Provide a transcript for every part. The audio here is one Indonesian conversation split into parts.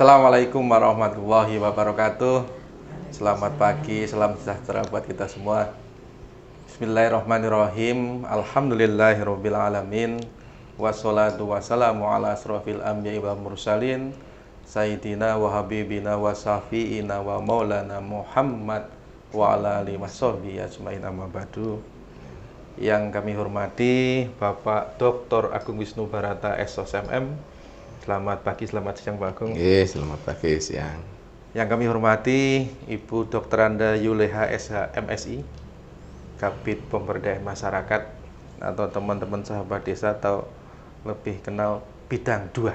Assalamualaikum warahmatullahi wabarakatuh. Selamat pagi, salam sejahtera buat kita semua. Bismillahirrahmanirrahim. Alhamdulillahirabbil alamin. Wassalatu wassalamu ala asrofil anbiya'i wal mursalin Sayyidina wa habibina wa syafi'ina wa maulana Muhammad wa ala alihi washabihi ajmain amma ba'du. Yang kami hormati Bapak Dr. Agung Wisnu Barata SOSMM. Selamat pagi, selamat siang Pak Agung. Selamat pagi, siang. Yang kami hormati Ibu Dr. Anda Yuleha SH MSI, Kabid Pemberdayaan Masyarakat atau teman-teman sahabat desa atau lebih kenal bidang 2.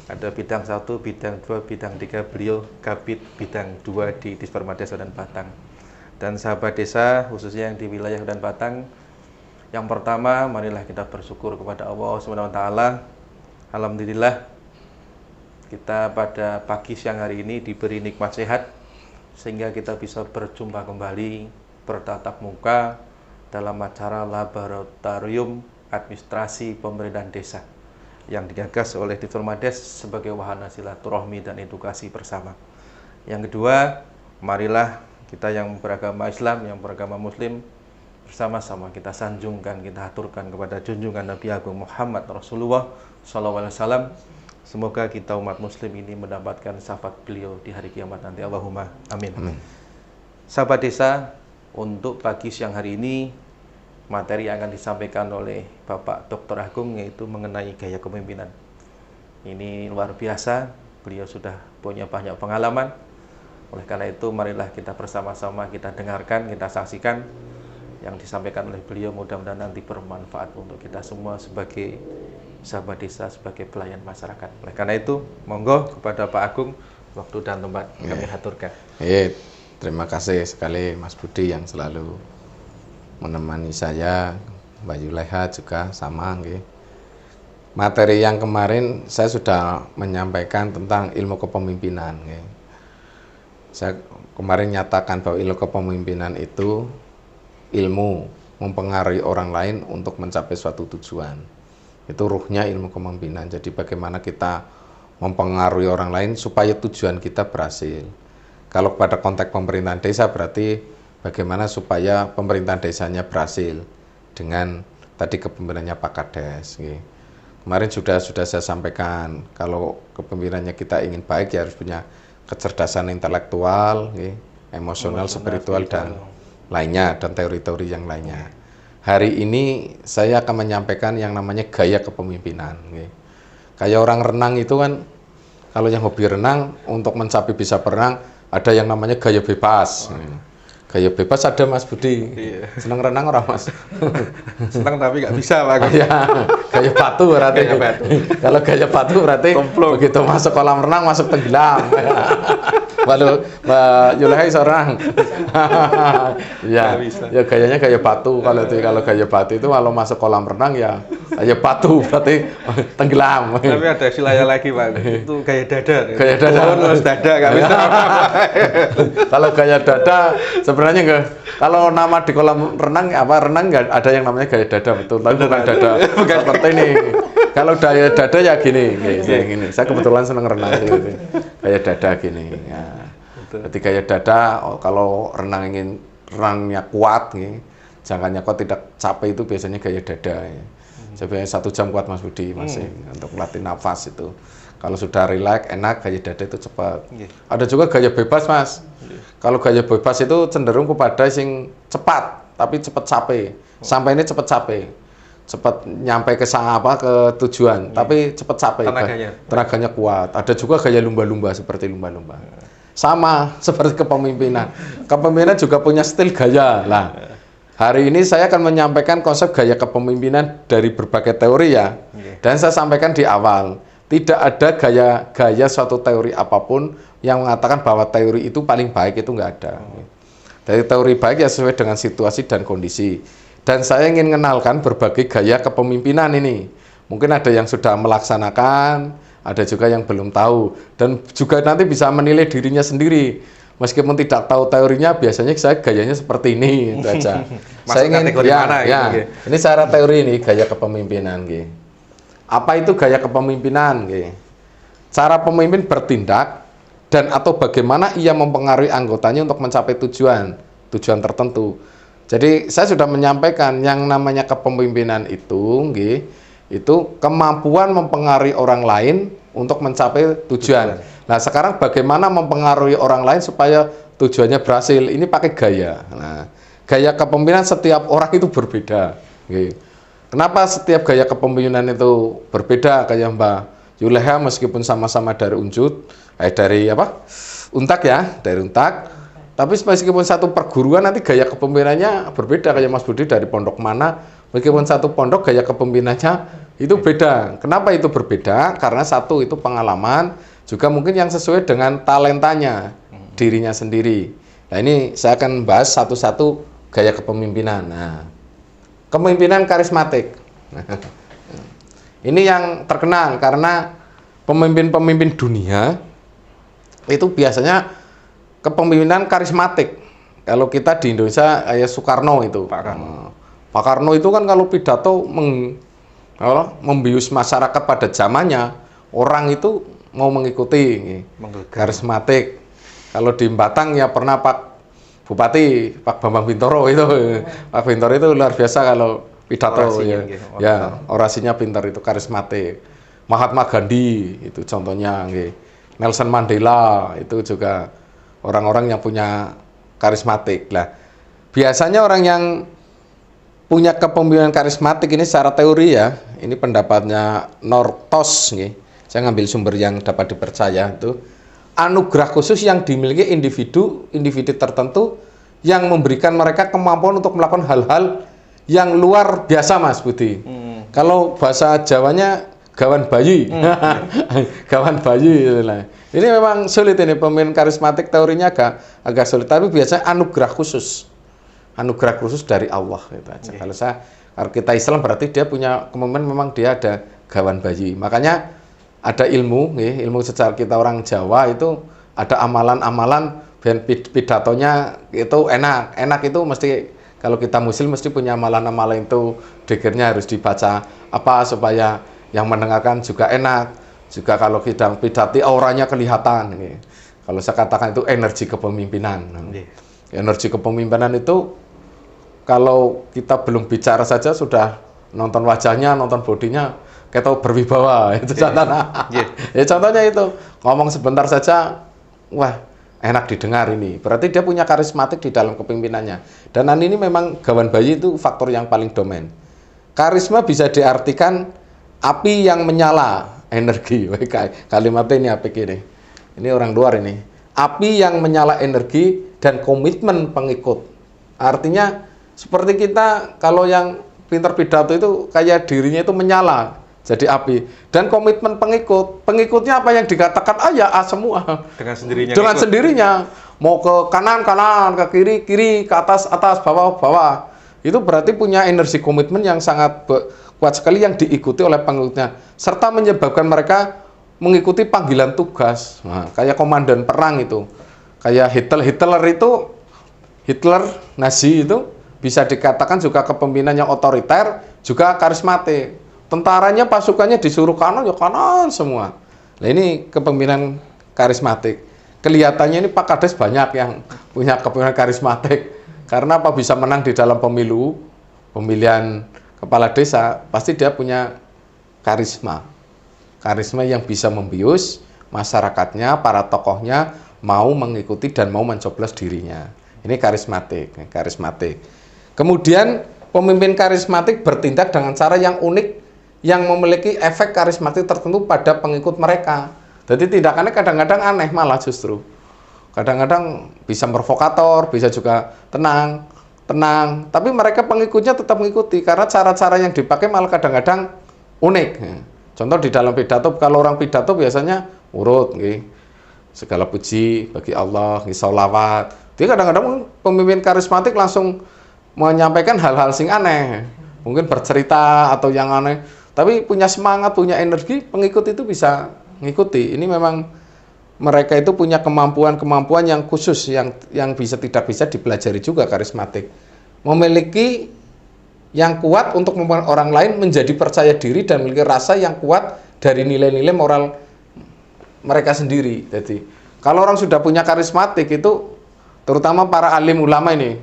Ada bidang 1, bidang 2, bidang 3, beliau Kabid bidang 2 di Disperma Desa Hutan Batang. Dan sahabat desa khususnya yang di wilayah Hutan Batang, yang pertama marilah kita bersyukur kepada Allah SWT. Alhamdulillah kita pada pagi siang hari ini diberi nikmat sehat sehingga kita bisa berjumpa kembali bertatap muka dalam acara laboratorium administrasi pemerintahan desa yang digagas oleh Disperma Des sebagai wahana silaturahmi dan edukasi bersama. Yang kedua, marilah kita yang beragama Islam, yang beragama Muslim bersama-sama kita sanjungkan, kita aturkan kepada junjungan Nabi Agung Muhammad Rasulullah SAW. Semoga kita umat muslim ini mendapatkan syafaat beliau di hari kiamat nanti. Allahumma amin. Amin. Sahabat desa, untuk pagi siang hari ini materi yang akan disampaikan oleh Bapak Dr. Agung yaitu mengenai gaya kepemimpinan. Ini luar biasa, beliau sudah punya banyak pengalaman. Oleh karena itu marilah kita bersama-sama kita dengarkan, kita saksikan yang disampaikan oleh beliau, mudah-mudahan nanti bermanfaat untuk kita semua sebagai sahabat desa, sebagai pelayan masyarakat. Oleh karena itu, monggo kepada Pak Agung, waktu dan tempat kami aturkan. Terima kasih sekali Mas Budi yang selalu menemani saya, Mbak Yuleha juga sama. Materi yang kemarin saya sudah menyampaikan tentang ilmu kepemimpinan. Saya kemarin nyatakan bahwa ilmu kepemimpinan itu ilmu mempengaruhi orang lain untuk mencapai suatu tujuan. Itu ruhnya ilmu kepemimpinan. Jadi bagaimana kita mempengaruhi orang lain supaya tujuan kita berhasil. Kalau pada konteks pemerintahan desa berarti bagaimana supaya pemerintahan desanya berhasil dengan tadi kepemimpinannya Pak Kades. Kemarin sudah saya sampaikan kalau kepemimpinannya kita ingin baik ya harus punya kecerdasan intelektual, emosional, spiritual dan lainnya, dan teori-teori yang lainnya. Hari ini saya akan menyampaikan yang namanya gaya kepemimpinan. Kayak orang renang itu kan, kalau yang hobi renang untuk mencapai bisa berenang ada yang namanya gaya bebas. Gaya bebas ada Mas Budi. Senang renang orang Mas? Senang tapi nggak bisa Pak. Gaya batu berarti. Kalau gaya batu berarti begitu masuk kolam renang masuk tenggelam. Walau Mbak Yuleha seorang, ya gayanya gaya batu. Kalau gaya batu itu kalau masuk kolam renang ya gaya batu berarti tenggelam. Tapi ada istilahnya lagi Pak, itu gaya dada. Gaya dada. Harus dada nggak bisa. Kalau gaya dada sebenarnya enggak. Kalau nama di kolam renang renang nggak ada yang namanya gaya dada betul, tapi bukan dada. Seperti ini. Kalau gaya dada ya gini. Saya kebetulan senang renang gitu. Gaya dada gini. Ya. Jadi gaya dada kalau renangnya kuat, jangkanya kuat tidak capek itu biasanya gaya dada. Sebenarnya 1 jam kuat Mas Budi masih untuk melatih nafas itu. Kalau sudah rileks, enak, gaya dada itu cepat. Ada juga gaya bebas Mas. Kalau gaya bebas itu cenderung kepada sing cepat, tapi cepat capek. Sampai ini cepat capek. Cepat nyampe ke tujuan, tapi cepat capek. Tenaganya kuat. Ada juga gaya lumba-lumba seperti lumba-lumba. Sama seperti kepemimpinan. Kepemimpinan juga punya stil gaya. Nah, hari ini saya akan menyampaikan konsep gaya kepemimpinan dari berbagai teori ya. Dan saya sampaikan di awal, tidak ada gaya suatu teori apapun yang mengatakan bahwa teori itu paling baik, itu nggak ada. Dari teori baik ya sesuai dengan situasi dan kondisi. Dan saya ingin mengenalkan berbagai gaya kepemimpinan ini. Mungkin ada yang sudah melaksanakan, ada juga yang belum tahu. Dan juga nanti bisa menilai dirinya sendiri. Meskipun tidak tahu teorinya, biasanya saya gayanya seperti ini. Itu aja. Saya ingin, ini secara teori ini, gaya kepemimpinan. Apa itu gaya kepemimpinan? cara pemimpin bertindak dan atau bagaimana ia mempengaruhi anggotanya untuk mencapai tujuan tertentu. Jadi saya sudah menyampaikan yang namanya kepemimpinan itu, itu kemampuan mempengaruhi orang lain untuk mencapai tujuan. Nah, sekarang bagaimana mempengaruhi orang lain supaya tujuannya berhasil? Ini pakai gaya. Nah, gaya kepemimpinan setiap orang itu berbeda. Kenapa setiap gaya kepemimpinan itu berbeda? Kayak Mbak Yuleha meskipun sama-sama dari dari Untak ya, dari Untak. Tapi meskipun satu perguruan nanti gaya kepemimpinannya berbeda. Kayak Mas Budi dari pondok mana, meskipun satu pondok gaya kepemimpinannya itu beda. Kenapa itu berbeda? Karena satu itu pengalaman, juga mungkin yang sesuai dengan talentanya dirinya sendiri. Nah, ini saya akan bahas satu-satu gaya kepemimpinan. Nah, kepemimpinan karismatik. Ini yang terkenal karena pemimpin-pemimpin dunia itu biasanya kepemimpinan karismatik. Kalau kita di Indonesia kayak Soekarno itu. Pak Karno itu kan kalau pidato membius masyarakat pada zamannya, orang itu mau mengikuti. Karismatik. Kalau di Batang ya pernah Pak Bupati, Pak Bambang Bintoro itu. Pak Bintoro itu luar biasa kalau pidato orasinya, orasinya pintar, itu karismatik. Mahatma Gandhi itu contohnya, Nelson Mandela itu juga orang-orang yang punya karismatik. Lah, biasanya orang yang punya kepemimpinan karismatik ini secara teori ya, ini pendapatnya Nortos, saya ngambil sumber yang dapat dipercaya, itu anugerah khusus yang dimiliki individu tertentu yang memberikan mereka kemampuan untuk melakukan hal-hal yang luar biasa, Mas Budi. Kalau bahasa Jawanya gawan bayi. Gawan bayi. Ini memang sulit, ini pemimpin karismatik teorinya agak sulit, tapi biasanya anugerah khusus dari Allah gitu aja. Kalau kita Islam berarti dia punya kemampuan, memang dia ada gawan bayi. Makanya ada ilmu secara kita orang Jawa itu ada amalan-amalan dan pidatonya itu enak itu mesti. Kalau kita Muslim mesti punya amalan-amalan itu, dikirnya harus dibaca supaya yang mendengarkan juga enak. Juga kalau kita pidati auranya kelihatan. Kalau saya katakan itu energi kepemimpinan. Energi kepemimpinan itu kalau kita belum bicara saja sudah nonton wajahnya, nonton bodinya, kita berwibawa. Itu contohnya. Ya, contohnya itu ngomong sebentar saja, wah enak didengar ini. Berarti dia punya karismatik di dalam kepemimpinannya. Dan ini memang gawan bayi itu faktor yang paling domen. Karisma bisa diartikan api yang menyala, energi. Kalimatnya ini apa ini? Ini orang luar ini. Api yang menyala energi dan komitmen pengikut. Artinya seperti kita kalau yang pintar pidato itu kayak dirinya itu menyala, jadi api. Dan komitmen pengikut. Pengikutnya apa yang dikatakan ya A semua. Dengan sendirinya. Mau ke kanan, ke kiri, ke atas, bawah. Itu berarti punya energi komitmen yang sangat kuat sekali yang diikuti oleh pengikutnya. Serta menyebabkan mereka mengikuti panggilan tugas. Nah, kayak komandan perang itu. Kayak Hitler, Nazi itu bisa dikatakan juga kepemimpinan yang otoriter, juga karismatik. Tentaranya, pasukannya disuruh kanan, ya kanan semua. Nah, ini kepemimpinan karismatik. Kelihatannya ini Pak Kades banyak yang punya kepemimpinan karismatik. Karena apa bisa menang di dalam pemilihan kepala desa, pasti dia punya karisma. Karisma yang bisa membius masyarakatnya, para tokohnya mau mengikuti dan mau mencoblos dirinya. Ini karismatik. Kemudian pemimpin karismatik bertindak dengan cara yang unik, yang memiliki efek karismatik tertentu pada pengikut mereka. Jadi tindakannya kadang-kadang aneh malah justru. Kadang-kadang bisa provokator, bisa juga tenang. Tapi mereka pengikutnya tetap mengikuti karena cara-cara yang dipakai malah kadang-kadang unik. Contoh di dalam pidato, kalau orang pidato biasanya urut, segala puji bagi Allah, sholawat. Dia kadang-kadang pemimpin karismatik langsung menyampaikan hal-hal sing aneh, mungkin bercerita atau yang aneh, tapi punya semangat, punya energi, pengikut itu bisa mengikuti. Ini memang mereka itu punya kemampuan yang khusus, yang tidak bisa dipelajari juga karismatik. Memiliki yang kuat untuk membuat orang lain menjadi percaya diri dan memiliki rasa yang kuat dari nilai-nilai moral mereka sendiri. Jadi kalau orang sudah punya karismatik itu, terutama para alim ulama ini,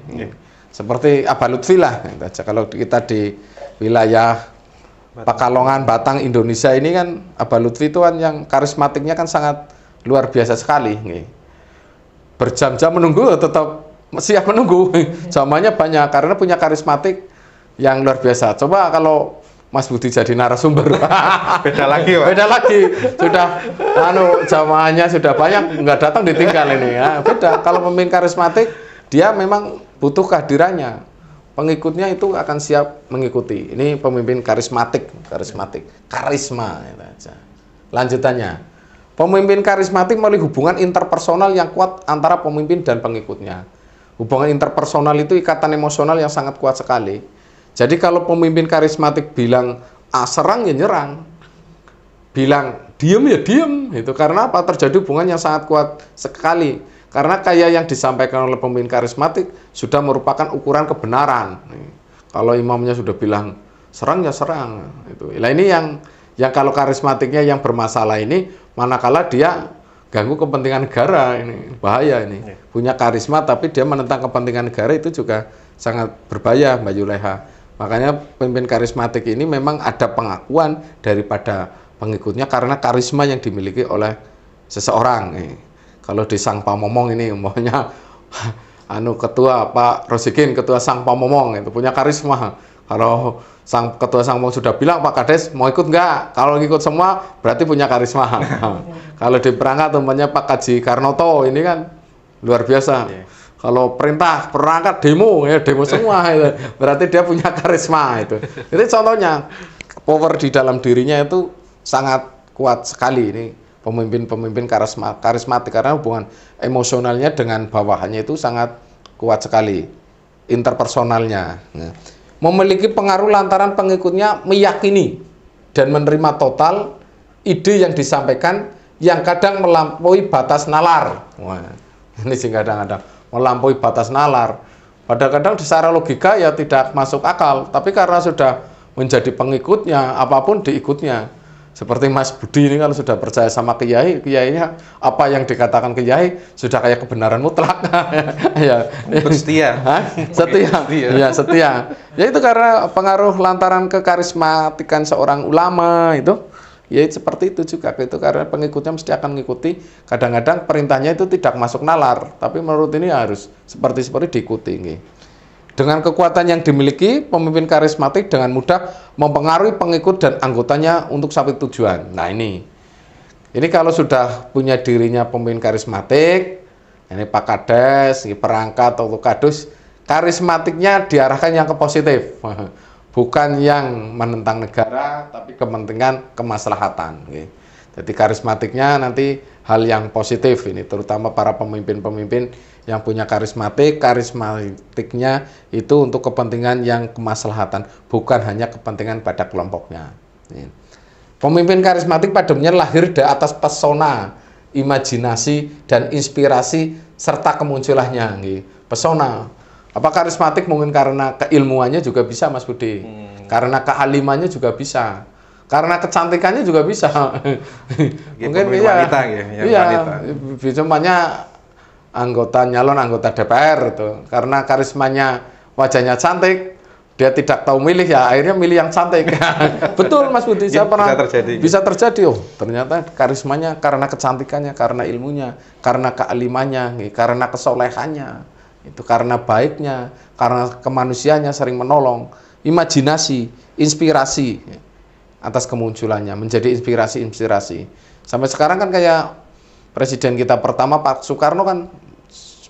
seperti Abah Lutfi lah. Kalau kita di wilayah Pekalongan, Batang, Indonesia ini kan Abah Lutfi itu kan yang karismatiknya kan sangat luar biasa sekali. Berjam-jam menunggu tetap siap menunggu. Zamannya banyak karena punya karismatik yang luar biasa. Coba kalau Mas Budi jadi narasumber. Beda lagi, Pak. Beda lagi. Sudah jamaahnya sudah banyak, nggak datang ditinggal ini ya. Beda. Kalau pemimpin karismatik, dia memang butuh kehadirannya. Pengikutnya itu akan siap mengikuti. Ini pemimpin karismatik. Karisma itu aja. Lanjutannya. Pemimpin karismatik melalui hubungan interpersonal yang kuat antara pemimpin dan pengikutnya. Hubungan interpersonal itu ikatan emosional yang sangat kuat sekali. Jadi kalau pemimpin karismatik bilang serang ya nyerang, bilang diem ya diem, itu karena apa? Terjadi hubungan yang sangat kuat sekali. Karena kayak yang disampaikan oleh pemimpin karismatik sudah merupakan ukuran kebenaran. Kalau imamnya sudah bilang serang ya serang, itu. Nah ini yang kalau karismatiknya yang bermasalah ini, manakala dia ganggu kepentingan negara, ini bahaya ini. Punya karisma tapi dia menentang kepentingan negara itu juga sangat berbahaya, Mbak Yuleha. Makanya pemimpin karismatik ini memang ada pengakuan daripada pengikutnya karena karisma yang dimiliki oleh seseorang. Kalau di Sang Pamomong ini umpamanya ketua Pak Rosikin, ketua Sang Pamomong itu punya karisma. Kalau ketua Sang Pamomong sudah bilang, Pak Kades mau ikut nggak? Kalau ikut semua berarti punya karisma. Kalau di perangkat umpamanya Pak Kaji Karnoto ini kan luar biasa. Kalau perintah perangkat demo semua itu. Berarti dia punya karisma itu. Jadi contohnya power di dalam dirinya itu sangat kuat sekali ini pemimpin karismatik karena hubungan emosionalnya dengan bawahannya itu sangat kuat sekali interpersonalnya. Memiliki pengaruh lantaran pengikutnya meyakini dan menerima total ide yang disampaikan yang kadang melampaui batas nalar. Wah, ini sih kadang-kadang melampaui batas nalar. Kadang-kadang secara logika ya tidak masuk akal, tapi karena sudah menjadi pengikutnya, apapun diikutnya. Seperti Mas Budi ini kalau sudah percaya sama kiai, kiainya apa yang dikatakan kiai sudah kayak kebenaran mutlak. Ya, setia. Setia. Ya, setia. Ya itu karena pengaruh lantaran kekarismatikan seorang ulama itu. Ya seperti itu juga, itu karena pengikutnya mesti akan mengikuti. Kadang-kadang perintahnya itu tidak masuk nalar, tapi menurut ini harus seperti diikuti. Dengan kekuatan yang dimiliki, pemimpin karismatik dengan mudah mempengaruhi pengikut dan anggotanya untuk sampai tujuan. Nah ini kalau sudah punya dirinya pemimpin karismatik, ini Pak Kades, perangkat atau kadus, karismatiknya diarahkan yang ke positif. Bukan yang menentang negara, tapi kepentingan kemaslahatan. Jadi karismatiknya nanti hal yang positif ini, terutama para pemimpin-pemimpin yang punya karismatiknya itu untuk kepentingan yang kemaslahatan, bukan hanya kepentingan pada kelompoknya. Pemimpin karismatik pada umumnya lahir dari atas pesona, imajinasi, dan inspirasi serta kemunculannya. Pesona. Apa karismatik mungkin karena keilmuannya juga bisa, Mas Budi. Karena kealimannya juga bisa. Karena kecantikannya juga bisa. Mungkin wanita Cumannya nyalon anggota DPR itu. Karena karismanya wajahnya cantik, dia tidak tahu milih ya, akhirnya milih yang cantik. Betul Mas Budi, saya pernah bisa terjadi. Ternyata karismanya karena kecantikannya, karena ilmunya, karena kealimannya, karena kesolehannya. Itu karena baiknya, karena kemanusiaannya sering menolong, imajinasi, inspirasi atas kemunculannya, menjadi inspirasi. Sampai sekarang kan kayak presiden kita pertama Pak Soekarno kan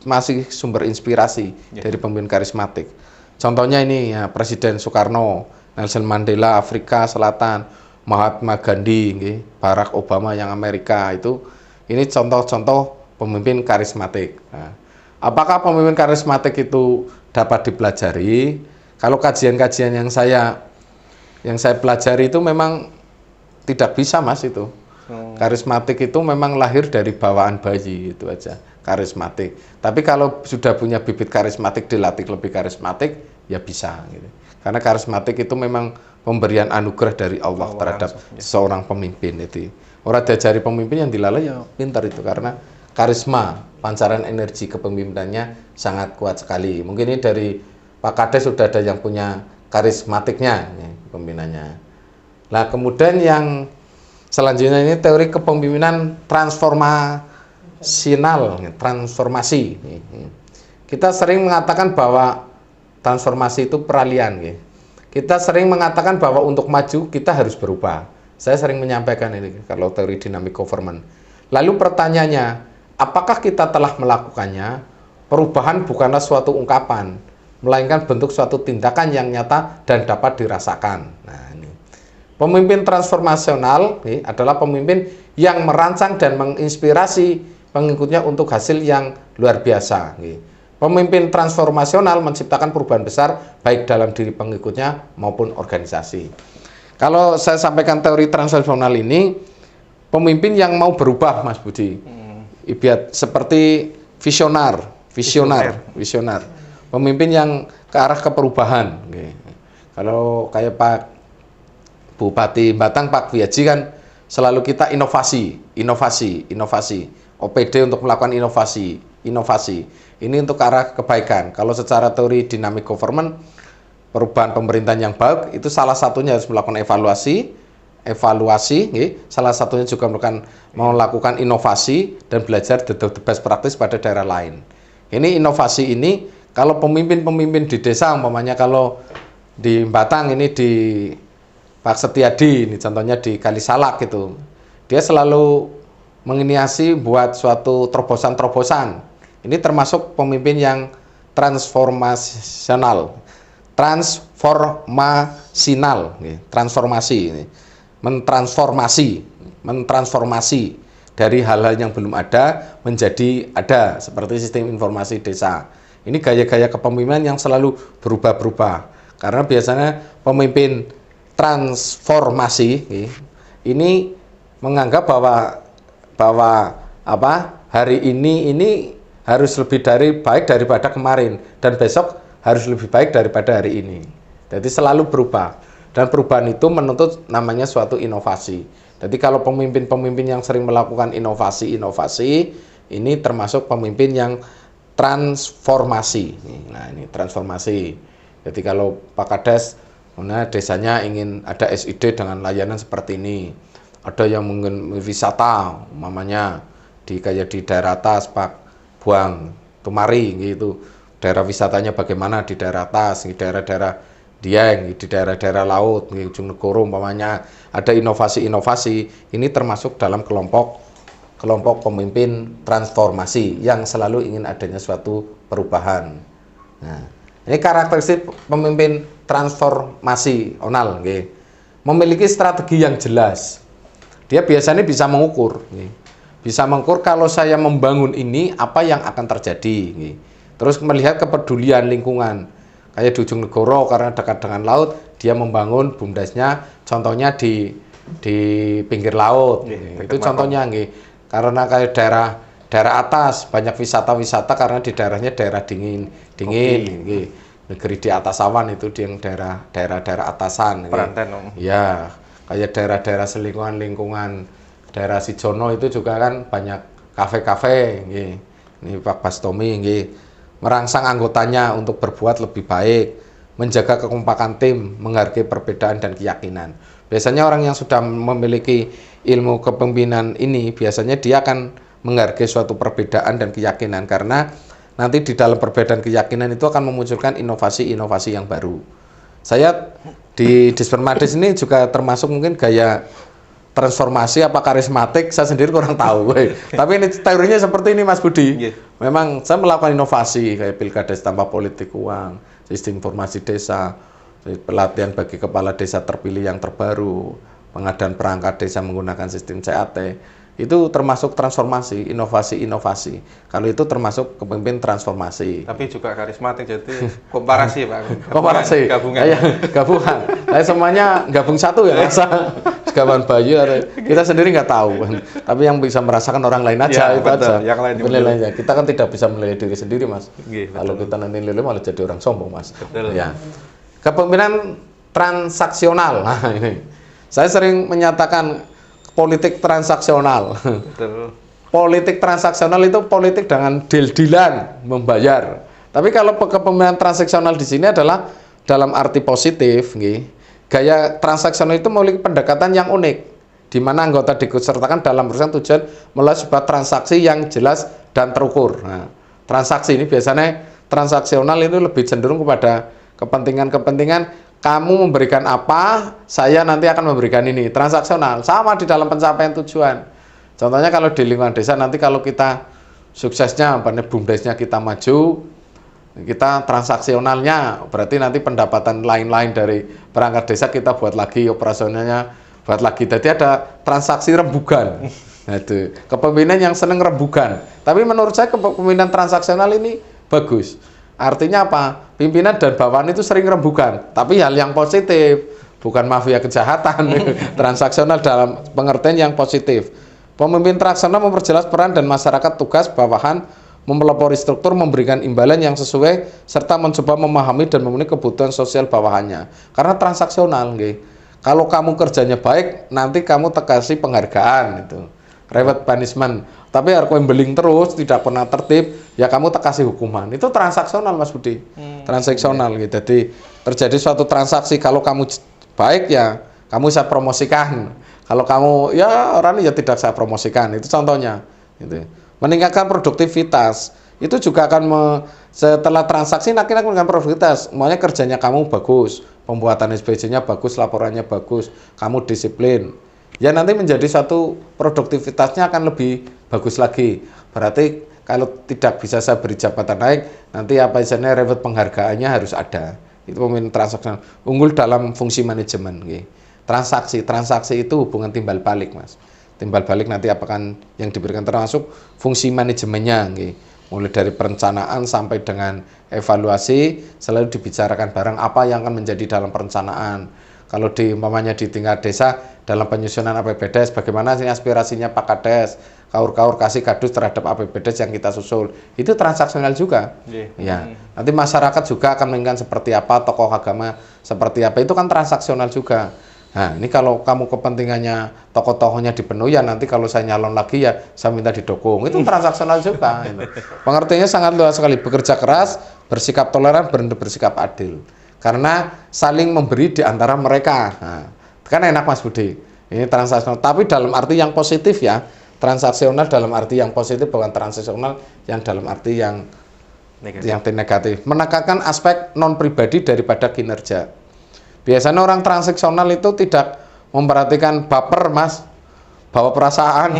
masih sumber inspirasi dari pemimpin karismatik. Contohnya ini ya, Presiden Soekarno, Nelson Mandela Afrika Selatan, Mahatma Gandhi, Barack Obama yang Amerika itu. Ini contoh-contoh pemimpin karismatik. Nah, apakah pemimpin karismatik itu dapat dipelajari? Kalau kajian-kajian yang saya pelajari itu memang tidak bisa, Mas, itu. Karismatik itu memang lahir dari bawaan bayi, itu aja, karismatik. Tapi kalau sudah punya bibit karismatik, dilatih lebih karismatik, ya bisa. Gitu. Karena karismatik itu memang pemberian anugerah dari Allah terhadap seorang pemimpin itu. Orang diajari pemimpin yang dilalui ya pintar itu karena karisma, pancaran energi kepemimpinannya sangat kuat sekali. Mungkin ini dari Pak Kades sudah ada yang punya karismatiknya ya, kepemimpinannya. Nah, kemudian yang selanjutnya ini teori kepemimpinan transformasi. Kita sering mengatakan bahwa transformasi itu peralihan. Kita sering mengatakan bahwa untuk maju kita harus berubah. Saya sering menyampaikan ini kalau teori dynamic government. Lalu pertanyaannya, apakah kita telah melakukannya? Perubahan bukanlah suatu ungkapan, melainkan bentuk suatu tindakan yang nyata dan dapat dirasakan. Nah, ini. Pemimpin transformasional adalah pemimpin yang merancang dan menginspirasi pengikutnya untuk hasil yang luar biasa. Pemimpin transformasional menciptakan perubahan besar baik dalam diri pengikutnya maupun organisasi. Kalau saya sampaikan teori transformasional ini, pemimpin yang mau berubah, Mas Budi, seperti visioner. Pemimpin yang ke arah keperubahan. Kalau kayak Pak Bupati Batang, Pak Wiyaji kan selalu kita inovasi. OPD untuk melakukan inovasi. Ini untuk ke arah kebaikan. Kalau secara teori dynamic government, perubahan pemerintahan yang baik itu salah satunya harus melakukan evaluasi, salah satunya juga melakukan inovasi dan belajar the best practice pada daerah lain. Ini inovasi ini kalau pemimpin-pemimpin di desa, umpamanya kalau di Batang ini di Pak Setiadi, ini contohnya di Kalisalak gitu, dia selalu menginisiasi buat suatu terobosan-terobosan. Ini termasuk pemimpin yang transformasional. Mentransformasi dari hal-hal yang belum ada menjadi ada, seperti sistem informasi desa. Ini gaya-gaya kepemimpinan yang selalu berubah-berubah. Karena biasanya pemimpin transformasi ini menganggap bahwa hari ini harus lebih baik daripada kemarin, dan besok harus lebih baik daripada hari ini. Jadi selalu berubah. Dan perubahan itu menuntut namanya suatu inovasi. Jadi kalau pemimpin-pemimpin yang sering melakukan inovasi, ini termasuk pemimpin yang transformasi. Nah, ini transformasi. Jadi kalau Pak Kades, desanya ingin ada SID dengan layanan seperti ini. Ada yang mungkin wisata, umpamanya kayak di daerah atas, Pak Buang Tumari gitu. Daerah wisatanya bagaimana di daerah atas, di daerah-daerah Dieng, di daerah-daerah laut, di Ujung Negoro umpamanya ada inovasi-inovasi. Ini termasuk dalam kelompok pemimpin transformasi yang selalu ingin adanya suatu perubahan. Nah, ini karakteristik pemimpin transformasional, memiliki strategi yang jelas. Dia biasanya bisa mengukur, kalau saya membangun ini apa yang akan terjadi. Terus melihat kepedulian lingkungan, kayak di Ujung Negoro karena dekat dengan laut, dia membangun BUMDesnya, contohnya di pinggir laut, itu contohnya, karena kayak daerah atas banyak wisata karena di daerahnya daerah dingin, negeri di atas awan itu di yang daerah atasan, ya kayak daerah-daerah lingkungan daerah Sijono itu juga kan banyak kafe-kafe, ini Pak Bastomi, merangsang anggotanya untuk berbuat lebih baik, menjaga kekompakan tim, menghargai perbedaan dan keyakinan. Biasanya orang yang sudah memiliki ilmu kepemimpinan ini, biasanya dia akan menghargai suatu perbedaan dan keyakinan, karena nanti di dalam perbedaan keyakinan itu akan memunculkan inovasi-inovasi yang baru. Saya di Dispermades ini juga termasuk mungkin gaya transformasi apa karismatik, saya sendiri kurang tahu. Tapi ini teorinya seperti ini, Mas Budi. Memang saya melakukan inovasi kayak pilkades tanpa politik uang, sistem informasi desa, pelatihan bagi kepala desa terpilih yang terbaru, pengadaan perangkat desa menggunakan sistem CAT. Itu termasuk transformasi, inovasi. Kalau itu termasuk kepemimpin transformasi. Tapi juga karismatik, jadi komparasi Pak. Komparasi, gabungan. Saya semuanya gabung satu ya, masa Gawan Bayu, kita sendiri nggak tahu. Tapi yang bisa merasakan orang lain aja, ya, itu betul. aja. Yang lain penilaiannya. Kita kan tidak bisa menilai diri sendiri, Mas. Kalau kita nanti nilai malah jadi orang sombong, Mas. Betul. Ya. Kepemimpinan transaksional. Nah, ini. Saya sering menyatakan politik transaksional. Betul. Politik transaksional itu politik dengan deal-dealan membayar. Tapi kalau kepemimpinan transaksional di sini adalah dalam arti positif, nggih. Gaya transaksional itu memiliki pendekatan yang unik, di mana anggota diikutsertakan dalam urusan tujuan melalui sebuah transaksi yang jelas dan terukur. Nah, transaksi ini biasanya transaksional itu lebih cenderung kepada kepentingan-kepentingan, kamu memberikan apa, saya nanti akan memberikan ini. Transaksional sama di dalam pencapaian tujuan. Contohnya kalau di lingkungan desa nanti kalau kita suksesnya, BUMDesnya kita maju, kita transaksionalnya berarti nanti pendapatan lain-lain dari perangkat desa kita buat lagi, operasionalnya buat lagi. Jadi ada transaksi rembugan. Nah, itu kepemimpinan yang seneng rembugan. Tapi menurut saya kepemimpinan transaksional ini bagus. Artinya apa? Pimpinan dan bawahan itu sering rembugan, tapi hal yang positif, bukan mafia kejahatan. Transaksional dalam pengertian yang positif. Pemimpin transaksional memperjelas peran dan masyarakat tugas bawahan, mempelopori struktur, memberikan imbalan yang sesuai, serta mencoba memahami dan memenuhi kebutuhan sosial bawahannya. Karena transaksional, nggih. Kalau kamu kerjanya baik, nanti kamu kasih penghargaan itu. Reward punishment. Tapi harus beling terus, tidak pernah tertib, ya kamu kasih hukuman. Itu transaksional, Mas Budi. Transaksional gitu. Jadi terjadi suatu transaksi, kalau kamu baik ya kamu saya promosikan. Kalau kamu ya orang ya tidak saya promosikan. Itu contohnya. Gitu. Meningkatkan produktivitas. Itu juga akan setelah transaksi nanti meningkatkan produktivitas. Maunya kerjanya kamu bagus, pembuatan SPJ-nya bagus, laporannya bagus, kamu disiplin. Ya nanti menjadi satu produktivitasnya akan lebih bagus lagi. Berarti kalau tidak bisa saya beri jabatan naik, nanti apa istilahnya reward penghargaannya harus ada. Itu pemimpin transaksional. Unggul dalam fungsi manajemen. Gitu. Transaksi itu hubungan timbal balik, Mas. Timbal balik nanti apakah yang diberikan termasuk fungsi manajemennya, gitu. Mulai dari perencanaan sampai dengan evaluasi selalu dibicarakan bareng apa yang akan menjadi dalam perencanaan. Kalau umpamanya di tingkat desa dalam penyusunan APBDes, bagaimana sih aspirasinya Pak Kades, kaur-kaur kasih kardus terhadap APBDes yang kita susul, itu transaksional juga. Ya, nanti masyarakat juga akan menginginkan seperti apa, tokoh agama seperti apa, itu kan transaksional juga. Nah, ini kalau kamu kepentingannya tokoh-tokohnya dipenuhi, ya nanti kalau saya nyalon lagi ya saya minta didukung. Itu transaksional juga. Pengertiannya sangat luas sekali. Bekerja keras, bersikap toleran, bersikap adil. Karena saling memberi di antara mereka. Nah, kan enak, Mas Budi. Ini transaksional. Tapi dalam arti yang positif ya. Transaksional dalam arti yang positif, bukan transaksional yang dalam arti yang negatif. Menekankan aspek non-pribadi daripada kinerja. Biasanya orang transaksional itu tidak memperhatikan baper, Mas, bawa perasaan.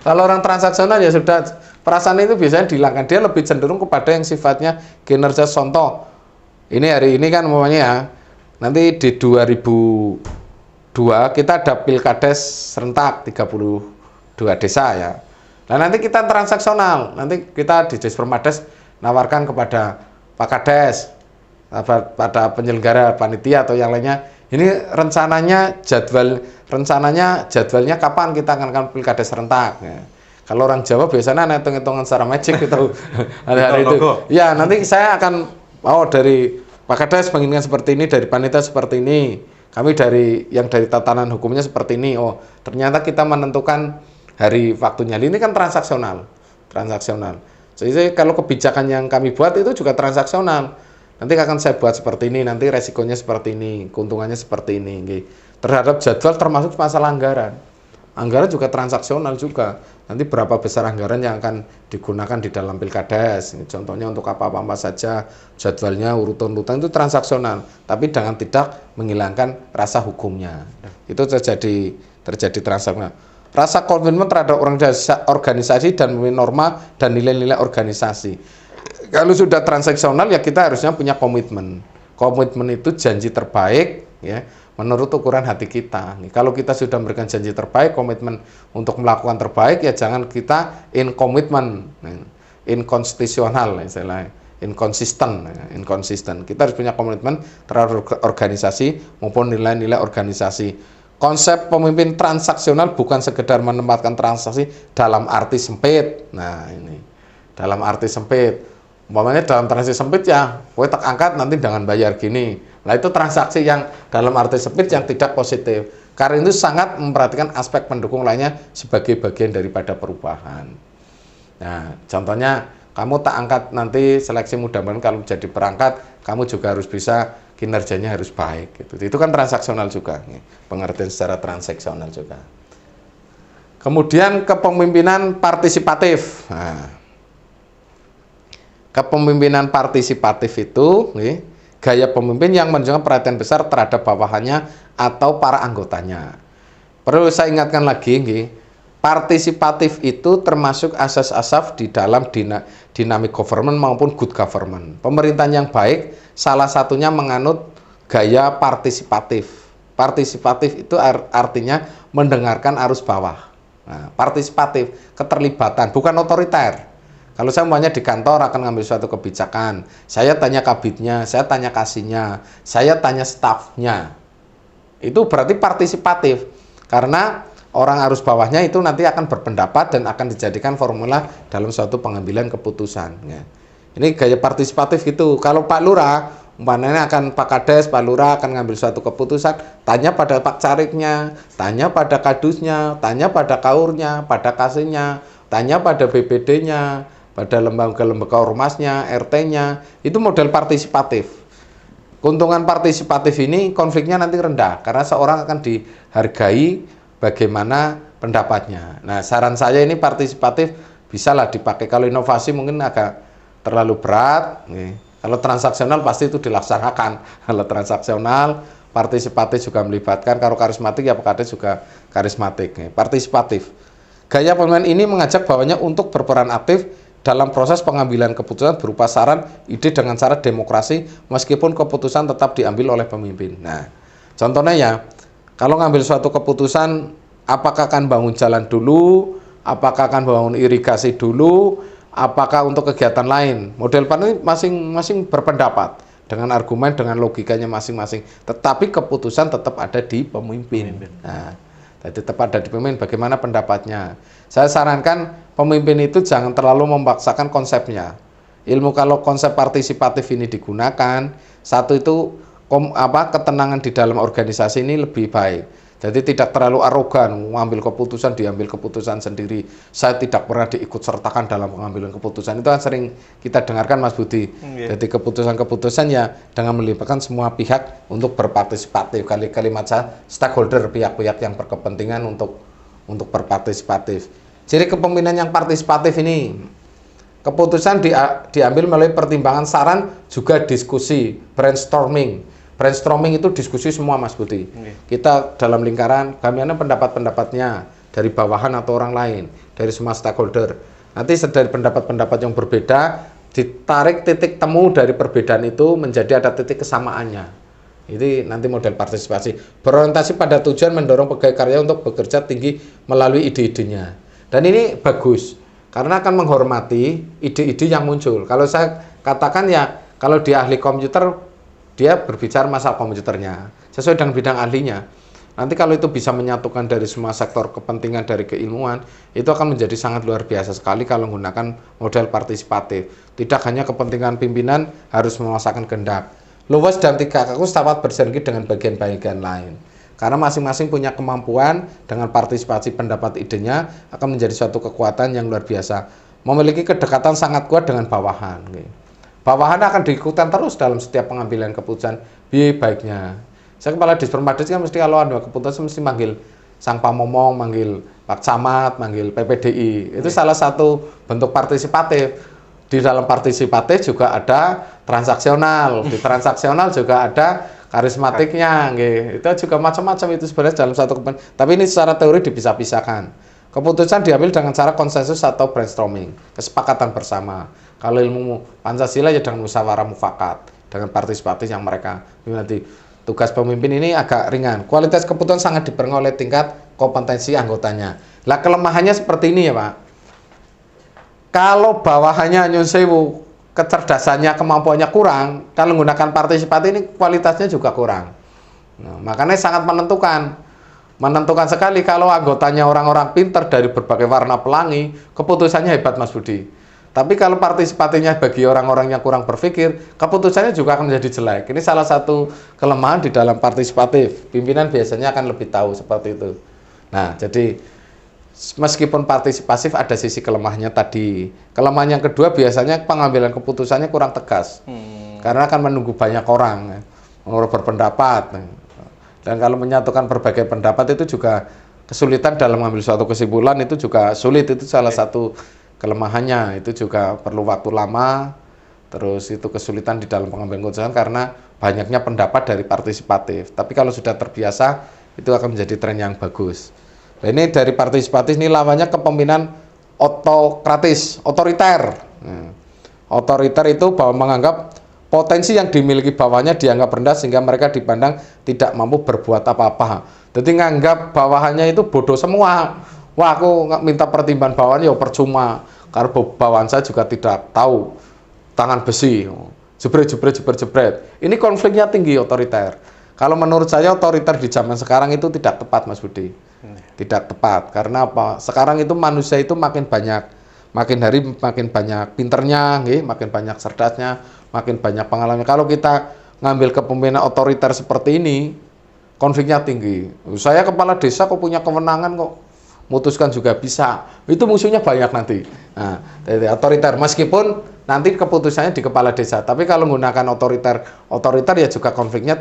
Kalau orang transaksional ya sudah, perasaan itu biasanya dihilangkan. Dia lebih cenderung kepada yang sifatnya kinerja. Contoh, ini hari ini kan umpamanya ya, nanti di 2002 kita ada pilkades serentak 32 desa ya. Nah nanti kita transaksional, nanti kita di Dispermades nawarkan kepada Pak Kades, pada penyelenggara panitia atau yang lainnya, ini rencananya jadwalnya kapan kita akan pilkades serentak ya. Kalau orang Jawa biasanya hitung-hitungan secara magic gitu hari itu ya, nanti saya akan dari Pak Kades menginginkan seperti ini, dari panitia seperti ini, kami dari tatanan hukumnya seperti ini. Ternyata kita menentukan hari waktunya. Ini kan transaksional. Jadi kalau kebijakan yang kami buat itu juga transaksional. Nanti akan saya buat seperti ini, nanti resikonya seperti ini, keuntungannya seperti ini. Gitu. Terhadap jadwal termasuk masalah anggaran. Anggaran juga transaksional juga. Nanti berapa besar anggaran yang akan digunakan di dalam pilkades. Contohnya untuk apa-apa saja, jadwalnya, urutan-urutan itu transaksional. Tapi dengan tidak menghilangkan rasa hukumnya. Itu terjadi transaksional. Rasa komitmen terhadap organisasi dan norma dan nilai-nilai organisasi. Kalau sudah transaksional ya kita harusnya punya komitmen. Komitmen itu janji terbaik ya menurut ukuran hati kita. Kalau kita sudah memberikan janji terbaik, komitmen untuk melakukan terbaik, ya jangan kita inkonstitusional istilahnya. Inkonsisten. Kita harus punya komitmen terhadap organisasi maupun nilai-nilai organisasi. Konsep pemimpin transaksional bukan sekedar menempatkan transaksi dalam arti sempit. Nah ini dalam arti sempit. Umpamanya dalam transaksi sempit ya, kowe tak angkat nanti dengan bayar gini. Nah itu transaksi yang dalam arti sempit yang tidak positif. Karena itu sangat memperhatikan aspek pendukung lainnya sebagai bagian daripada perubahan. Nah, contohnya kamu tak angkat nanti seleksi mudah-mudahan kalau jadi perangkat, kamu juga harus bisa kinerjanya harus baik. Gitu. Itu kan transaksional juga, pengertian secara transaksional juga. Kemudian kepemimpinan partisipatif. Nah, kepemimpinan partisipatif itu gaya pemimpin yang menunjukkan perhatian besar terhadap bawahannya atau para anggotanya. Perlu saya ingatkan lagi, partisipatif itu termasuk asas-asas di dalam dynamic government maupun good government. Pemerintahan yang baik salah satunya menganut gaya partisipatif. Partisipatif itu artinya mendengarkan arus bawah. Nah, partisipatif, keterlibatan, bukan otoriter. Kalau saya umpamanya di kantor akan ngambil suatu kebijakan, saya tanya kabitnya, saya tanya kasihnya, saya tanya stafnya. Itu berarti partisipatif. Karena orang arus bawahnya itu nanti akan berpendapat dan akan dijadikan formula dalam suatu pengambilan keputusan. Ya. Ini gaya partisipatif gitu. Kalau Pak Lurah, umpamanya akan Pak Kades, Pak Lurah akan ngambil suatu keputusan, tanya pada Pak Cariknya, tanya pada kadusnya, tanya pada kaurnya, pada kasihnya, tanya pada BPD-nya, pada lembaga-lembaga ormasnya, RT-nya, itu model partisipatif. Keuntungan partisipatif ini konfliknya nanti rendah, karena seorang akan dihargai bagaimana pendapatnya. Nah, saran saya ini partisipatif bisalah dipakai. Kalau inovasi mungkin agak terlalu berat, kalau transaksional pasti itu dilaksanakan. Kalau transaksional, partisipatif juga melibatkan, kalau karismatik ya Pak Kades juga karismatik. Partisipatif. Gaya pemimpinan ini mengajak bawahnya untuk berperan aktif dalam proses pengambilan keputusan berupa saran, ide dengan cara demokrasi, meskipun keputusan tetap diambil oleh pemimpin. Nah, contohnya ya, kalau ngambil suatu keputusan, apakah akan bangun jalan dulu, apakah akan bangun irigasi dulu, apakah untuk kegiatan lain. Model ini masing-masing berpendapat dengan argumen, dengan logikanya masing-masing. Tetapi keputusan tetap ada di pemimpin. Nah, tetap ada di pemimpin bagaimana pendapatnya. Saya sarankan pemimpin itu jangan terlalu memaksakan konsepnya. Ilmu kalau konsep partisipatif ini digunakan, satu itu ketenangan di dalam organisasi ini lebih baik. Jadi tidak terlalu arogan, mengambil keputusan, diambil keputusan sendiri. Saya tidak pernah diikut sertakan dalam pengambilan keputusan. Itu kan sering kita dengarkan Mas Budi. Jadi keputusan-keputusan ya dengan melibatkan semua pihak untuk berpartisipatif. Kalimat saya stakeholder, pihak-pihak yang berkepentingan untuk berpartisipatif. Jadi kepemimpinan yang partisipatif ini, keputusan diambil melalui pertimbangan saran, juga diskusi, brainstorming. Brainstorming itu diskusi semua Mas Budi. Kita dalam lingkaran, kami ada pendapat-pendapatnya dari bawahan atau orang lain, dari semua stakeholder. Nanti dari pendapat-pendapat yang berbeda, ditarik titik temu dari perbedaan itu menjadi ada titik kesamaannya. Ini nanti model partisipasi. Berorientasi pada tujuan mendorong pegawai karya untuk bekerja tinggi melalui ide-idenya. Dan ini bagus, karena akan menghormati ide-ide yang muncul. Kalau saya katakan ya, kalau dia ahli komputer, dia berbicara masalah komputernya, sesuai dengan bidang ahlinya. Nanti kalau itu bisa menyatukan dari semua sektor kepentingan dari keilmuan, itu akan menjadi sangat luar biasa sekali kalau menggunakan model partisipatif. Tidak hanya kepentingan pimpinan harus memaksakan kehendak. Luwes dan tiga kakus dapat bersinergi dengan bagian-bagian lain. Karena masing-masing punya kemampuan dengan partisipasi pendapat idenya akan menjadi suatu kekuatan yang luar biasa. Memiliki kedekatan sangat kuat dengan bawahan. Bawahan akan diikutan terus dalam setiap pengambilan keputusan baiknya. Saya kepala Dispermades kan mesti kalau ada keputusan mesti manggil Sang Pamomong, manggil Pak Camat, manggil PPDI. Itu salah satu bentuk partisipatif. Di dalam partisipatif juga ada transaksional. Di transaksional juga ada karismatiknya, itu juga macam-macam itu sebenarnya dalam satu kepentingan. Tapi ini secara teori dipisah-pisahkan. Keputusan diambil dengan cara konsensus atau brainstorming, kesepakatan bersama. Kalau ilmu Pancasila ya dengan musyawarah mufakat, dengan partisipatif yang mereka nanti. Tugas pemimpin ini agak ringan. Kualitas keputusan sangat dipengaruhi oleh tingkat kompetensi anggotanya. Lah kelemahannya seperti ini ya Pak. Kalau bawahannya nyun sewu, kecerdasannya, kemampuannya kurang, kalau menggunakan partisipatif ini kualitasnya juga kurang. Nah, makanya sangat menentukan sekali kalau anggotanya orang-orang pintar dari berbagai warna pelangi, keputusannya hebat Mas Budi. Tapi kalau partisipatifnya bagi orang-orang yang kurang berpikir, keputusannya juga akan menjadi jelek. Ini salah satu kelemahan di dalam partisipatif. Pimpinan biasanya akan lebih tahu seperti itu. Nah, jadi meskipun partisipatif ada sisi kelemahannya tadi. Kelemahan yang kedua biasanya pengambilan keputusannya kurang tegas. Karena akan menunggu banyak orang berpendapat. Dan kalau menyatukan berbagai pendapat itu juga kesulitan dalam mengambil suatu kesimpulan, itu juga sulit. Itu salah satu kelemahannya. Itu juga perlu waktu lama, terus itu kesulitan di dalam pengambilan keputusan karena banyaknya pendapat dari partisipatif. Tapi kalau sudah terbiasa, itu akan menjadi tren yang bagus. Nah, ini dari partisipatif ini lawannya kepemimpinan otokratis, otoriter. Otoriter itu bahwa menganggap potensi yang dimiliki bawahnya dianggap rendah sehingga mereka dipandang tidak mampu berbuat apa-apa. Jadi nganggap bawahannya itu bodoh semua. Wah, aku minta pertimbangan bawahan ya percuma. Karena bawahan saya juga tidak tahu tangan besi. Jebret. Ini konfliknya tinggi otoriter. Kalau menurut saya otoriter di zaman sekarang itu tidak tepat, Mas Budi. Tidak tepat. Karena apa? Sekarang itu manusia itu makin banyak. Makin hari makin banyak pinternya, makin banyak cerdasnya, makin banyak pengalaman. Kalau kita ngambil kepemimpinan otoriter seperti ini, konfliknya tinggi. Saya kepala desa kok punya kewenangan kok, mutuskan juga bisa. Itu musuhnya banyak nanti. Nah, otoriter meskipun nanti keputusannya di kepala desa, tapi kalau menggunakan otoriter ya juga konfliknya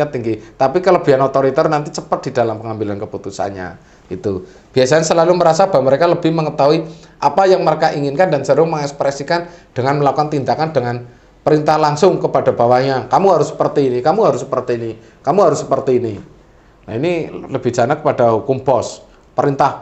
tinggi. Tapi kelebihan otoriter nanti cepat di dalam pengambilan keputusannya. Itu biasanya selalu merasa bahwa mereka lebih mengetahui apa yang mereka inginkan dan cenderung mengekspresikan dengan melakukan tindakan dengan perintah langsung kepada bawahnya. Kamu harus seperti ini, kamu harus seperti ini, kamu harus seperti ini. Nah, ini lebih banyak kepada hukum bos, perintah.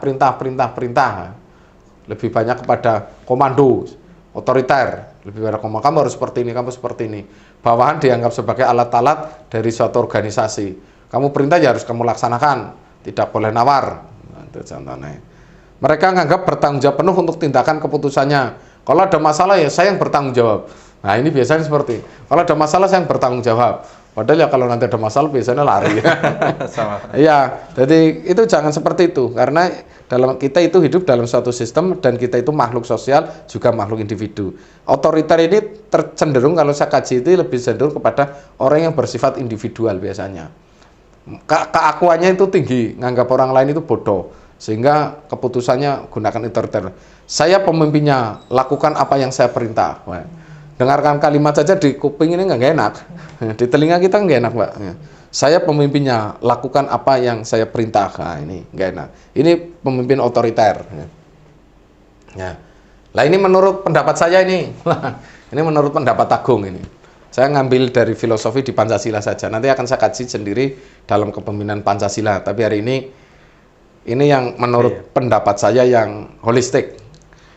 Lebih banyak kepada komando, otoriter, lebih banyak komando. Kamu harus seperti ini, kamu seperti ini. Bawahan dianggap sebagai alat-alat dari suatu organisasi. Kamu perintah ya harus kamu laksanakan, tidak boleh nawar. Nah, itu contohnya. Mereka menganggap bertanggung jawab penuh untuk tindakan keputusannya. Kalau ada masalah ya saya yang bertanggung jawab. Nah, ini biasanya seperti, kalau ada masalah saya yang bertanggung jawab. Padahal ya kalau nanti ada masalah biasanya lari. Sama. Iya, jadi itu jangan seperti itu. Karena dalam kita itu hidup dalam suatu sistem dan kita itu makhluk sosial juga makhluk individu. Otoriter ini cenderung kalau saya kaji itu lebih cenderung kepada orang yang bersifat individual biasanya. Keakuannya itu tinggi, nganggap orang lain itu bodoh. Sehingga keputusannya gunakan otoriter. Saya pemimpinnya, lakukan apa yang saya perintah. Wah, dengarkan kalimat saja di kuping ini nggak enak. Di telinga kita nggak enak, Mbak. Saya pemimpinnya, lakukan apa yang saya perintah. Nah, ini nggak enak. Ini pemimpin otoriter. Ya. Lah ini menurut pendapat saya ini. Ini menurut pendapat Agung ini. Saya ngambil dari filosofi di Pancasila saja. Nanti akan saya kaji sendiri dalam kepemimpinan Pancasila. Tapi hari ini yang menurut pendapat saya yang holistik.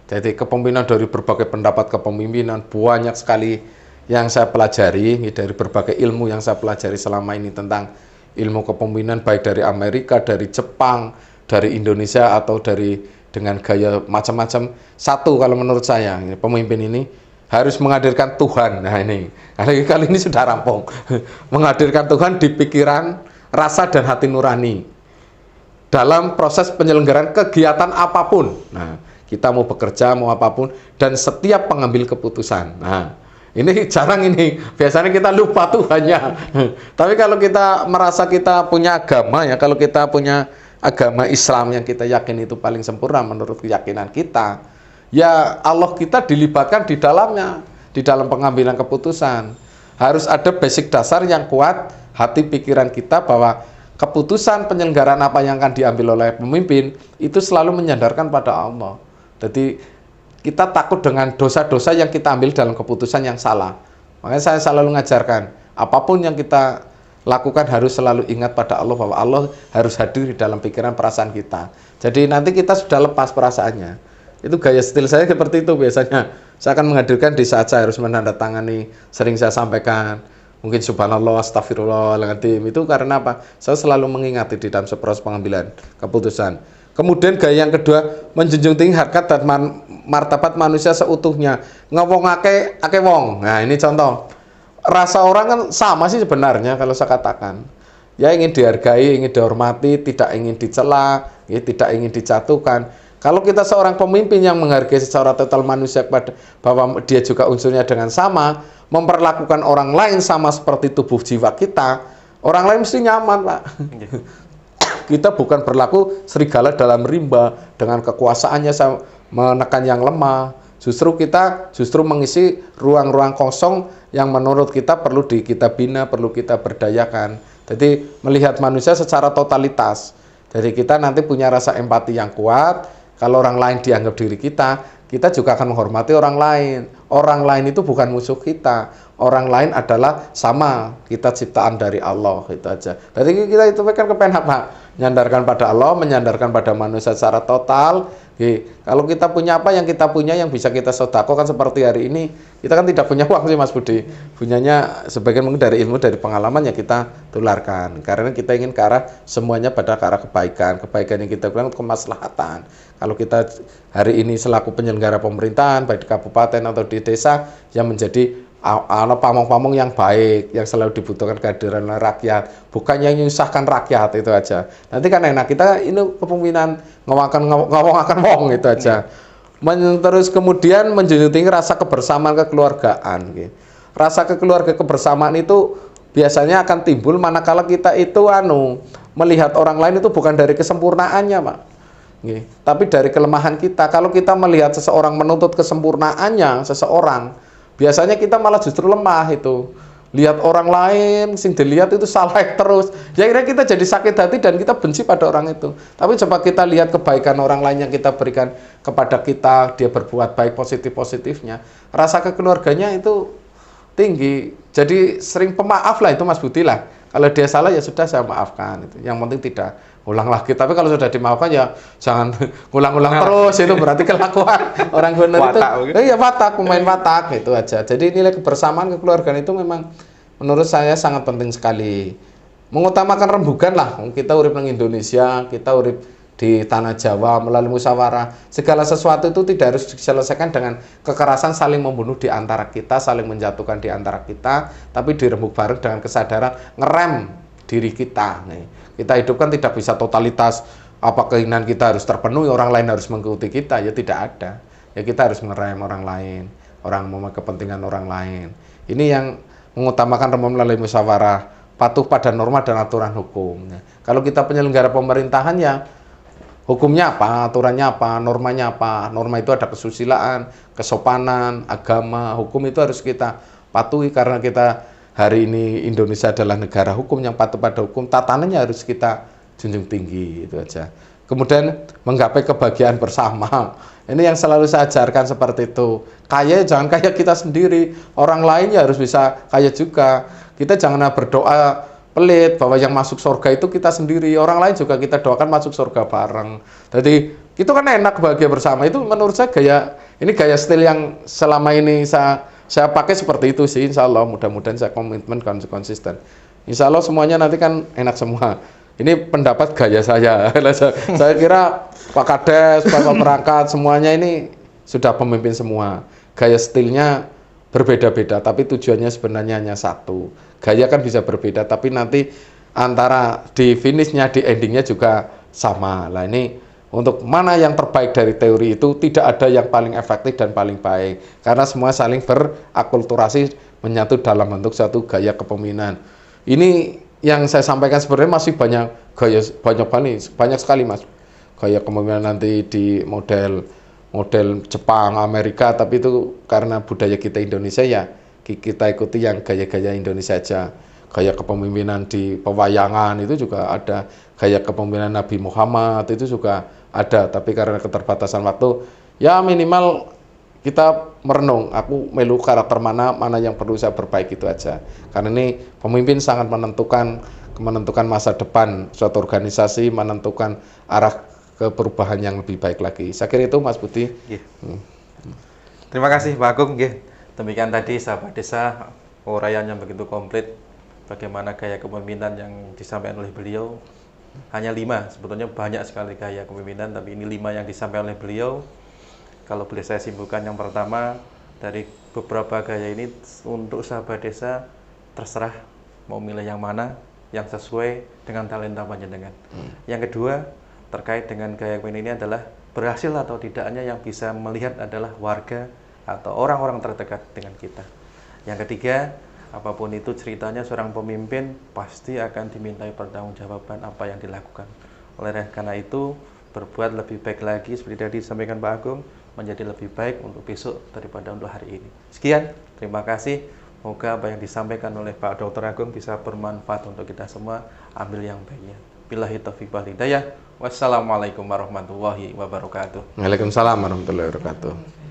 Jadi kepemimpinan dari berbagai pendapat kepemimpinan banyak sekali yang saya pelajari dari berbagai ilmu yang saya pelajari selama ini tentang ilmu kepemimpinan baik dari Amerika, dari Jepang, dari Indonesia atau dari dengan gaya macam-macam. Satu kalau menurut saya pemimpin ini harus menghadirkan Tuhan. Nah ini kali ini sudah rampung. Menghadirkan Tuhan di pikiran, rasa dan hati nurani dalam proses penyelenggaraan kegiatan apapun. Nah, kita mau bekerja, mau apapun, dan setiap pengambil keputusan. Nah, ini jarang ini. Biasanya kita lupa Tuhannya. Tapi kalau kita merasa kita punya agama, ya, kalau kita punya agama Islam yang kita yakin itu paling sempurna menurut keyakinan kita, ya Allah kita dilibatkan di dalamnya, di dalam pengambilan keputusan. Harus ada basic dasar yang kuat, hati pikiran kita bahwa keputusan penyelenggaraan apa yang akan diambil oleh pemimpin itu selalu menyandarkan pada Allah. Jadi kita takut dengan dosa-dosa yang kita ambil dalam keputusan yang salah. Makanya saya selalu mengajarkan, apapun yang kita lakukan harus selalu ingat pada Allah, bahwa Allah harus hadir di dalam pikiran perasaan kita. Jadi nanti kita sudah lepas perasaannya. Itu gaya stil saya seperti itu biasanya. Saya akan menghadirkan di saat saya harus menandatangani, sering saya sampaikan, mungkin subhanallah, astagfirullahaladzim. Itu karena apa? Saya selalu mengingati di dalam proses pengambilan keputusan. Kemudian gaya yang kedua, menjunjung tinggi harkat dan martabat manusia seutuhnya. Ngomong ake wong. Nah ini contoh. Rasa orang kan sama sih sebenarnya kalau saya katakan. Ya ingin dihargai, ingin dihormati, tidak ingin dicela, ya, tidak ingin dijatuhkan. Kalau kita seorang pemimpin yang menghargai secara total manusia bahwa dia juga unsurnya dengan sama, memperlakukan orang lain sama seperti tubuh jiwa kita, orang lain mesti nyaman, Pak. Kita bukan berlaku serigala dalam rimba dengan kekuasaannya menekan yang lemah. Justru kita mengisi ruang-ruang kosong yang menurut kita perlu kita bina, perlu kita berdayakan. Jadi melihat manusia secara totalitas. Jadi kita nanti punya rasa empati yang kuat. Kalau orang lain dianggap diri kita juga akan menghormati orang lain. Orang lain itu bukan musuh kita. Orang lain adalah sama, kita ciptaan dari Allah, itu aja. Berarti kita itu kan kepengen apa? Menyandarkan pada Allah, menyandarkan pada manusia secara total. Kalau kita punya apa yang kita punya yang bisa kita sedekahkan seperti hari ini, kita kan tidak punya uang sih Mas Budi. Punyanya sebagian mungkin dari ilmu, dari pengalaman yang kita tularkan. Karena kita ingin ke arah semuanya pada ke arah kebaikan. Kebaikan yang kita lakukan kemaslahatan. Kalau kita hari ini selaku penyelenggara pemerintahan, baik di kabupaten atau di desa, yang menjadi pamong-pamong yang baik, yang selalu dibutuhkan kehadiran rakyat, bukan yang menyusahkan rakyat, itu aja. Nanti kan enak, kita ini kepemimpinan ngomong-akan wong, itu aja. Terus kemudian menjunjung tinggi rasa kebersamaan kekeluargaan. Rasa kebersamaan itu biasanya akan timbul manakala kita itu melihat orang lain itu bukan dari kesempurnaannya, Pak. Tapi dari kelemahan kita. Kalau kita melihat seseorang menuntut kesempurnaannya seseorang, biasanya kita malah justru lemah itu. Lihat orang lain, sing dilihat itu salah terus. Ya kira kita jadi sakit hati dan kita benci pada orang itu. Tapi coba kita lihat kebaikan orang lain yang kita berikan kepada kita, dia berbuat baik positif-positifnya. Rasa kekeluarganya itu tinggi. Jadi sering pemaaf lah itu Mas Budi lah. Kalau dia salah ya sudah saya maafkan itu. Yang penting tidak ulang lagi. Tapi kalau sudah dimaafkan ya jangan ulang-ulang terus, itu berarti kelakuan orang benar itu. Iya watak, pemain watak itu aja. Jadi nilai kebersamaan kekeluargaan itu memang menurut saya sangat penting sekali. Mengutamakan rembugan lah. Kita urip di Indonesia, kita urip di tanah Jawa melalui musyawarah. Segala sesuatu itu tidak harus diselesaikan dengan kekerasan saling membunuh di antara kita, saling menjatuhkan di antara kita, tapi dirembuk bareng dengan kesadaran ngerem diri kita. Kita hidup kan tidak bisa totalitas, apa keinginan kita harus terpenuhi, orang lain harus mengikuti kita, ya tidak ada. Ya kita harus ngerem orang lain, orang mau kepentingan orang lain. Ini yang mengutamakan melalui musyawarah, patuh pada norma dan aturan hukum. Kalau kita penyelenggara pemerintahan ya hukumnya apa, aturannya apa, normanya apa. Norma itu ada kesusilaan, kesopanan, agama, hukum itu harus kita patuhi karena kita hari ini Indonesia adalah negara hukum yang patuh pada hukum, tatanannya harus kita junjung tinggi, itu aja. Kemudian menggapai kebahagiaan bersama. Ini yang selalu saya ajarkan seperti itu. Kaya jangan kaya kita sendiri, orang lain ya harus bisa kaya juga. Kita jangan berdoa pelit bahwa yang masuk surga itu kita sendiri, orang lain juga kita doakan masuk surga bareng. Jadi itu kan enak bahagia bersama. Itu menurut saya gaya stil yang selama ini saya pakai seperti itu sih. Insya Allah mudah-mudahan saya komitmen konsisten. Insya Allah semuanya nanti kan enak semua. Ini pendapat gaya saya. Saya kira Pak Kades, Pak Perangkat semuanya ini sudah pemimpin semua. Gaya stilnya berbeda-beda, tapi tujuannya sebenarnya hanya satu. Gaya kan bisa berbeda, tapi nanti antara di finishnya, di endingnya juga sama. Lah ini untuk mana yang terbaik dari teori itu tidak ada yang paling efektif dan paling baik, karena semua saling berakulturasi menyatu dalam bentuk satu gaya kepemimpinan. Ini yang saya sampaikan sebenarnya masih banyak gaya, banyak sekali Mas. Gaya kepemimpinan nanti di model Jepang, Amerika, tapi itu karena budaya kita Indonesia ya kita ikuti yang gaya-gaya Indonesia aja. Gaya kepemimpinan di pewayangan itu juga ada, gaya kepemimpinan Nabi Muhammad itu juga ada, tapi karena keterbatasan waktu ya minimal kita merenung, aku melu karakter mana yang perlu saya perbaiki, itu aja. Karena ini pemimpin sangat menentukan masa depan suatu organisasi, menentukan arah ke perubahan yang lebih baik lagi. Saya kira itu Mas Budi. Terima kasih Pak Agung. Demikian tadi sahabat desa uraian yang begitu komplit bagaimana gaya kepemimpinan yang disampaikan oleh beliau. Hanya 5, sebetulnya banyak sekali gaya kepemimpinan, tapi ini 5 yang disampaikan oleh beliau. Kalau boleh saya simpulkan, yang pertama dari beberapa gaya ini untuk sahabat desa terserah mau milih yang mana yang sesuai dengan talenta panjenengan. Yang kedua terkait dengan gaya kepemimpinan ini adalah berhasil atau tidaknya yang bisa melihat adalah warga atau orang-orang terdekat dengan kita. Yang ketiga, apapun itu ceritanya seorang pemimpin pasti akan dimintai pertanggungjawaban apa yang dilakukan. Oleh karena itu, berbuat lebih baik lagi seperti tadi disampaikan Pak Agung, menjadi lebih baik untuk besok daripada untuk hari ini. Sekian, terima kasih. Semoga apa yang disampaikan oleh Pak Dr. Agung bisa bermanfaat untuk kita semua. Ambil yang baiknya. Billahi taufiq wal hidayah. Wassalamualaikum warahmatullahi wabarakatuh. Waalaikumsalam warahmatullahi wabarakatuh.